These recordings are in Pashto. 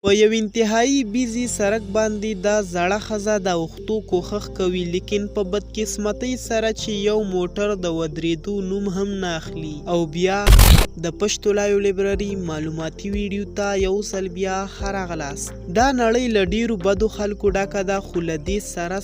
په یو انتهایی بیزی سړک باندې دا زړه ښځه د اوښتو کوښښ کوي، لیکن په بدقسمتۍ سره چې یو موټر د ودرېدو نوم هم نه اخلي. او بیا د پشتو لایو لایبرري معلوماتي ویډیو ته یو ځل بیا ښه راغلاست. دا نړۍ له ډیرو بدو خلکو ډکه ده، خو له دې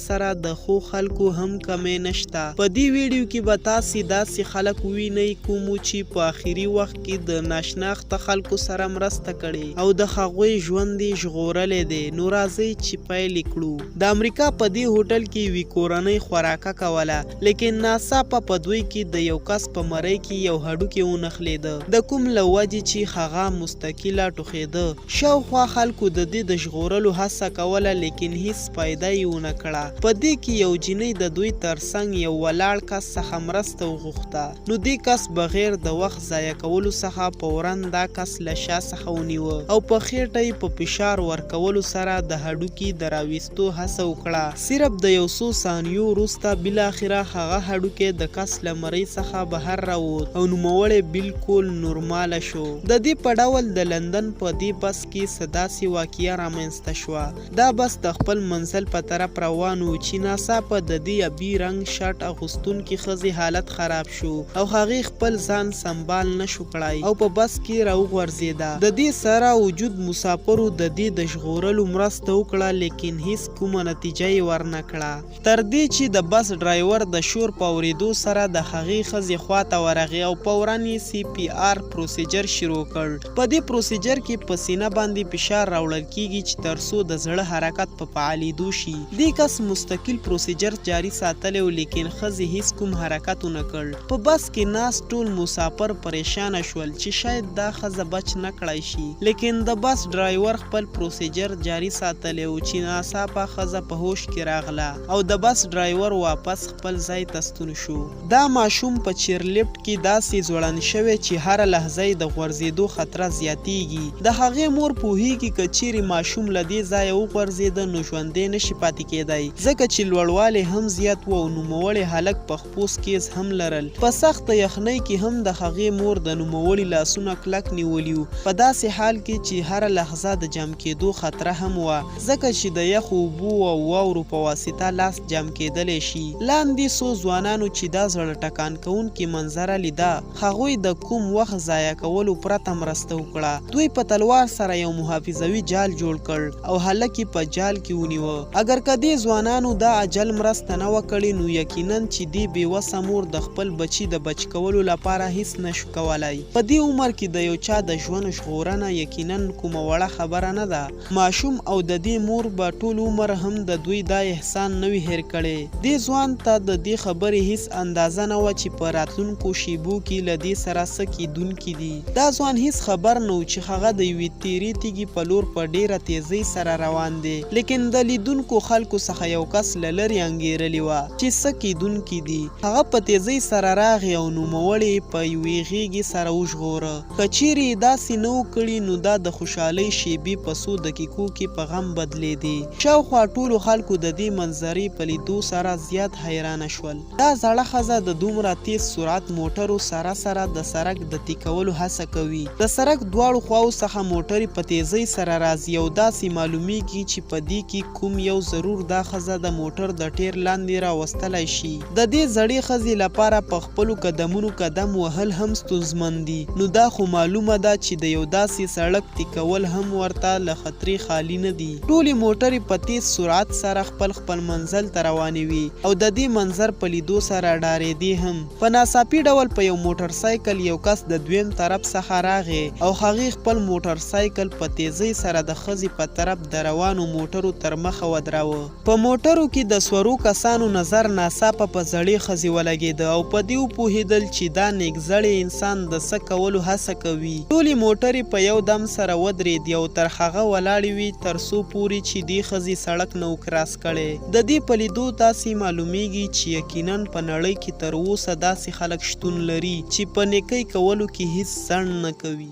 سره د ښو خلکو هم کمی نشته. په دې ویډیو کې به تاسې داسې خلک ووینئ کومو چې په آخري وخت کې د ناشناخته خلکو سره مرسته کړې او د هغوی ژوند یې ژغورلی دی. نو راځئ چې پیل کړو. د امریکا په دې هوټل کې یوې کورنۍ خوراکه کوله، لیکن ناڅاپه په دوی کې د یو کس په مرۍ کې یو هډوکی ونښلېده، د کوم له وجې چې هغه مستقله ټوخېده. شاوخوا خلکو د دې د ژغورلو هڅه کوله، لیکن هیڅ فایده یې ونه کړه. په دې کې یو جینۍ د دوی ترڅنګ یو ولاړ کس څخه مرسته وغوښته. نو دې کس بغیر د وخت ضایع کولو څخه فوراً دا کس له شا څخه ونیوه او په خېټه یې په فشار ورکولو سره د هډوکي د راویستو هڅه وکړه. صرف د یو څو ثانیو وروسته بالاخره هغه هډوکی د کس له مرۍ څخه بهر راووت او نوموړی بالکل نورماله شو. د دې په ډول د لندن په دې بس کې څه داسې واقعه رامنځته شوه. دا بس د خپل منزل په طرف روان و چې ناڅاپه د دې ابي رنګ شرټ اغوستونکي ښځې حالت خراب شو او هغې خپل ځان سنبال نشو کړای او په بس کې راوغورځېده. د دې سره وجود مسافرو د دې د ژغورلو مرسته وکړه، لیکن هیڅ کومه نتیجه یې ورنه کړه، تر دې چې د بس ډرایور د شور په اورېدو سره د هغې ښځې خواته ورغی او فوراً یې CPR پروسیجر شروع کړ. په دې پروسیجر کې په سینه باندې فشار راوړل کیږي چې تر څو د زړه حرکت په فعالېدو شي. دې کس مستقل پروسیجر جاري ساتلی و، لیکن ښځې هیڅ کوم حرکت ونه کړ. په بس کې ناست ټول مسافر پریشانه شول چې شاید دا ښځه بچ نه کړای شي، لیکن د بس ډرایور خپل پروسیجر جاري ساتلی و چې ناڅاپه ښځه په هوش کې راغله او د بس ډرایور واپس خپل ځای ته ستون شو. دا ماشوم په چیرلفټ کې داسې ځوړند شوی چې هره لحظه یې د غورځېدو خطره زیاتیږي. د هغې مور پوهیږي که چیرې ماشوم له دې ځایه وغورځېده نو ژوندی نشي پاتې کیدی، ځکه چې لوړوالی هم زیات و او نوموړی هلک په خپوس کیز هم لرل. په سخته یخنۍ کې هم د هغې مور د نوموړي لاسونه کلک نیولي وو، په داسې حال کې چې هره لحظه د جمع کېدو خطره هم وه، ځکه چې د یخو اوبو او واورو په واسطه لاس جمع کېدلی شي. لاندې څو ځوانانو چې دا زړه ټکان کوونکې منظره لیده، هغوی د کوم وخت ضایع کولو پرته مرسته وکړه. دوی په تلوار سره یو محافظوي جال جوړ کړ او هلک یې په جال کې ونیوه. اگر که دې ځوانانو دا عجل مرسته نه وه کړې نو یقینا چې دې بېوسه مور د خپل بچي د بچ کولو لپاره هیڅ نشو کولی. په دې عمر کې د یو چا د ژوند ژغورنه یقینا کومه وړه خبره نه ده. ماشوم او د دې مور به ټول عمر هم د دوی دا احسان نه وي هیر کړی. دې ځوان ته د دې خبرې هیڅ اندازه نه وه چې په راتلونکو شیبو کې له دې سره څه کیدونکي دي. دا ځوان هیڅ خبر نه و چې هغه د یوې تیرې تیږې په لور په ډیره تیزۍ سره روان دی، لیکن د لیدونکو خلکو څخه یو کس له لرې انګیرلې وه چې څه کیدونکي دي. هغه په تیزۍ سره راغی او نوموړی په یوې غیږې سره وژغوره. که چیرې یې داسې نه و کړي نو دا د خوشحالۍ شیبې په څو دقیقو کې په غم بدلېدې. شاوخوا ټولو خلکو د دې منظرې په لیدو سره زیات حیرانه شول. دا زړه ښځه د دومره تیز سرعت موټرو سره سره د سړک د تیکولو هڅه کوي. د سړک دواړو خواو څخه موټرې په تیزۍ سره راځي او داسې معلومیږي چې په دې کې کوم یو ضرور دا ښځه د موټر د ټیر لاندې راوستلی شي. د دې زړې ښځې لپاره په خپلو قدمونو قدم وهل هم ستونزمن دي. نو دا خو معلومه ده چې د یو داسې سړک تیکول هم ورته له خطرې خالی نه دي. ټولې موټرې په تیز سرعت سره خپل منزل ته روانې وي او د دې منظر په لیدو سره ډارېدې هم. په ناڅاپي ډول په یو موټر سایکل یو کس د دویم طرف څخه راغی او هغې خپل موټر سایکل په تیزۍ سره د ښځې په طرف د روانو موټرو تر مخه ودراوه. په موټرو کې د سورو کسانو نظر ناڅاپه په زړې ښځې ولګېده او په دې وپوهېدل چې دا نیکزړی انسان د څه کولو هڅه کوي. ټولې موټرې په یو دم سره ودرېدې او تر هغه ولاړې وي تر څو پورې چې دې ښځې سړک نه و کراس کړی. د دې په لیدو تاسې معلومیږي چې یقینا په نړۍ کې تر اوسه داسې خلک شتون لري چې په نیکۍ کولو کې هیڅ ځنډ نه کوي.